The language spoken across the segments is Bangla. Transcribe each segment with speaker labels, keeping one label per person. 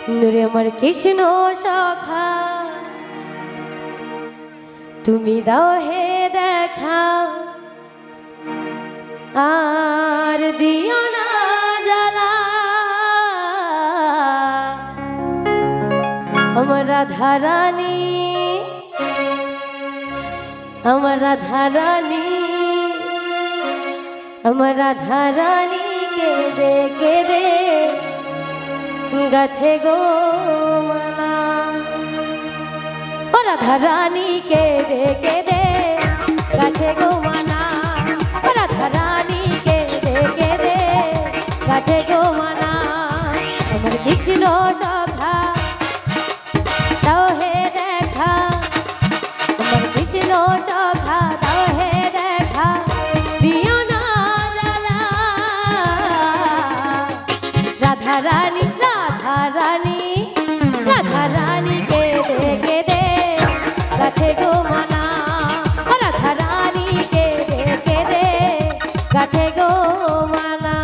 Speaker 1: নুরে আমার কৃষ্ণ সখা তুমি দাও হে দেখা আর দিও না জ্বালা আমার রাধা রানী আমার রাধা রানী আমার রাধা রানী কে দে গাথে গো মালা ও রাধা রানী কে দে গাথে গো মালা ও রাধা রানী কে দে গাথে গো মালা আমার কৃষ্ণ সখা দাও হে দেখা আমার কৃষ্ণ সখা দাও হে দেখা দিও না জ্বালা রাধা রানী রাধা রানী কে দে গাথে গো মালা রাধা রানী কে দে গাথে গো মালা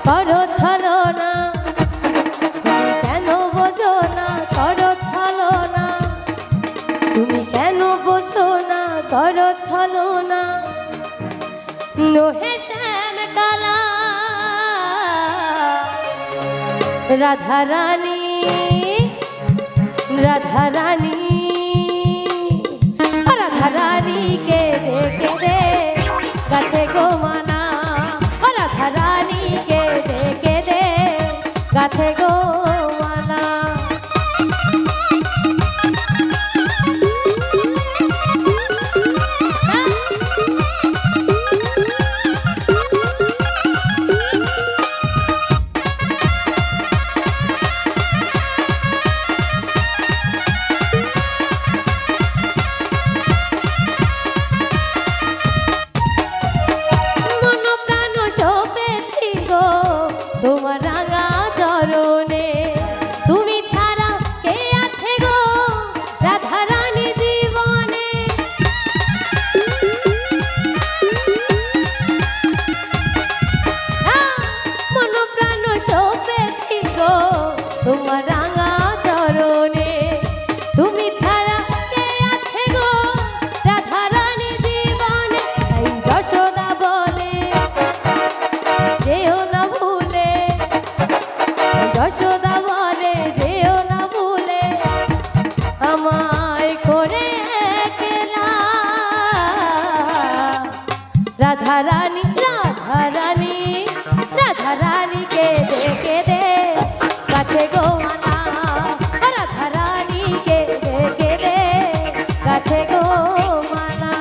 Speaker 1: করো ছলনা কেন বোঝো না করো ছলনা তুমি কেন বোঝো না করো ছলনা নোহে শ্যাম কালা রাধা রানী রাধা রানী রাধা রানী কে দে গাথে গো মালা রাধা রানী কে দে গাথে গো মালা তোমার রাঙা চরণে তুমি ছাড়া কে আছে গো রাধা রানী জীবনে মন প্রাণ সপেছি গো তোমার রাঙা চরণে তুমি ছাড়া কে আছে গো রাধা রানী জীবনে তাই যশোদা বলে যেও না যশোদা বলে যেও না ভুলে আমায় করে একলা রাধা রানী রাধা রানী রাধা রানী কে দে গাথে গো মালা রাধা রানী কে দে গাথে গো মালা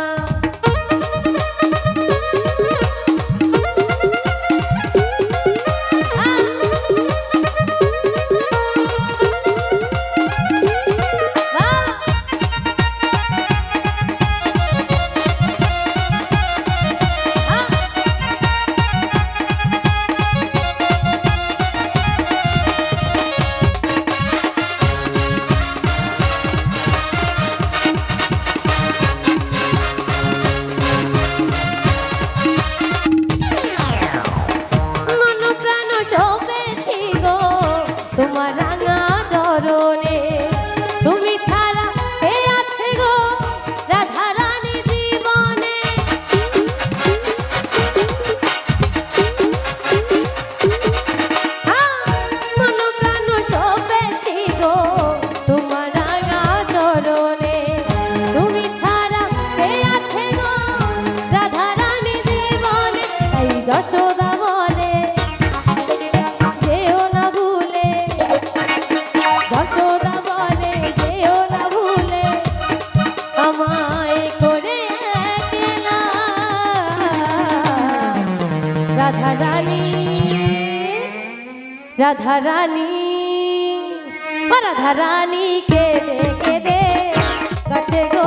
Speaker 1: রাধারানী রাধারানী রাধারানী কেঁদে কেঁদে কাটে গো